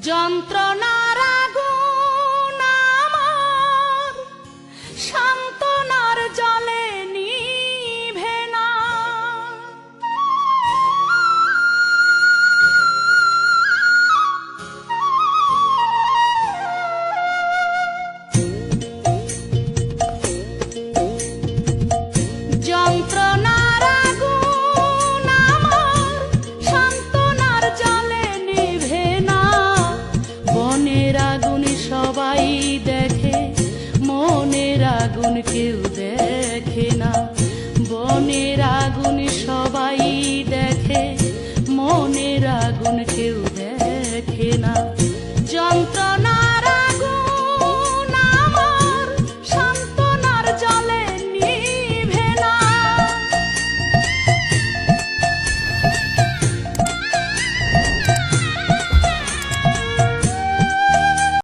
যন্ত্রণার আগুন আমার সান্ত্বনার জলে নিভে না। যন্ত্রণার আগুন আমার সান্ত্বনার জলে নিভে না। বনের আগুন সবাই দেখে, মনের আগুন কেউ